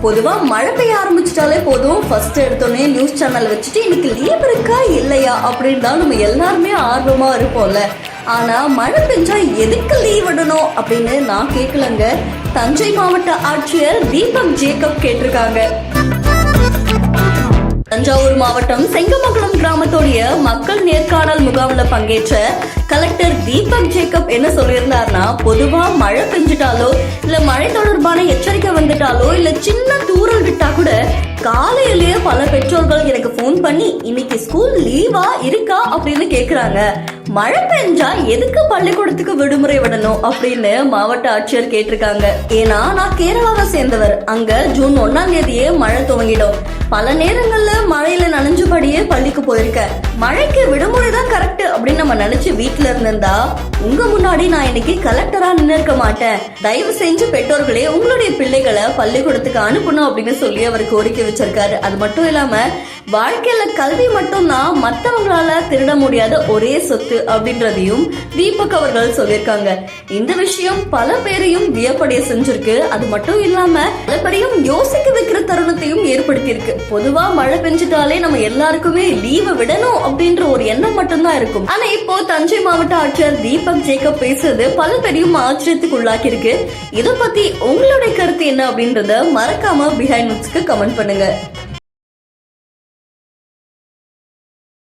பொதுவா மழை பெய்ய ஆரம்பிச்சிட்டாலே போதும் ஃபர்ஸ்ட் எடுத்தோடனே நியூஸ் சேனல் வச்சுட்டு இன்னைக்கு லீவ் இருக்கா இல்லையா அப்படின்னு தான் நம்ம எல்லாருமே ஆர்வமா இருப்போம்ல. ஆனா மழை பெஞ்சா எதுக்கு லீவ் விடணும் அப்படின்னு நான் கேட்கலங்க. தஞ்சை மாவட்ட ஆட்சியர் தீபக் ஜேக்கப் கேட்டிருக்காங்க. தஞ்சாவூர் மாவட்டம் செங்கமங்கலம் கிராமத்தோடைய மக்கள் நேர்காணல் முகாம்ல பங்கேற்ற கலெக்டர் தீபக் ஜேக்கப் என்ன சொல்லியிருந்தாருன்னா, பொதுவா மழை பெஞ்சிட்டாலோ இல்ல மழை தொடர்பான எச்சரிக்கை வந்துட்டாலோ இல்ல சின்ன தூறல் விட்டா கூட காலையிலேயே பல பெற்றோர்கள் எனக்கு போன் பண்ணி இன்னைக்கு ஸ்கூல் லீவா இருக்கா அப்படின்னு கேக்குறாங்க. மழை பெஞ்சா எதுக்கு பள்ளிக்கூடத்துக்கு விடுமுறை விடணும் அப்படின்னு மாவட்ட ஆட்சியர் கேட்டிருக்காங்க. ஏன்னா நான் கேரளாவை சேர்ந்தவர். அங்க ஜூன் 1ஆம் தேதியே மழை துவங்கிடும். பல நேரங்கள்ல மழையில நனைஞ்சபடியே பள்ளிக்கு போயிருக்கேன். மழைக்கு விடுமுறை தான் கரெக்ட் அப்படின்னு நம்ம நினைச்சு வீட்டுல இருந்திருந்தா உங்க முன்னாடி நான் இன்னைக்கு கலெக்டரா நின்று இருக்க மாட்டேன். தயவு செஞ்சு பெற்றோர்களே உங்களுடைய பிள்ளைகளை பள்ளிக்கூடத்துக்கு அனுப்பணும் அப்படின்னு சொல்லி அவர் கோரிக்கை வச்சிருக்காரு. அது மட்டும் இல்லாம வாழ்க்கையில கல்வி மட்டும்தான் மற்றவங்களால திருட முடியாத ஒரே சொத்து அப்படின்றதையும் தீபக் அவர்கள் சொல்லியிருக்காங்க. இந்த விஷயம் பல பேரையும் வியப்படைய செஞ்சிருக்கு. அது மட்டும் இல்லாம பல பேரையும் யோசிக்க வைக்கிற தருணத்தையும் ஏற்படுத்தியிருக்கு. பொதுவா மழை பெஞ்சிட்டாலே நம்ம எல்லாருக்குமே லீவை விடணும் அப்படின்ற ஒரு எண்ணம் மட்டும்தான் இருக்கும். ஆனா இப்போ தஞ்சை மாவட்ட ஆட்சியர் தீபக் ஜேக்கப் பேசுறது பல பேரையும் ஆச்சரியத்துக்கு உள்ளாக்கி இருக்கு. இதை பத்தி உங்களுடைய கருத்து என்ன அப்படின்றத மறக்காம பிஹைண்ட் நியூஸ்க்கு கமெண்ட் பண்ணுங்க.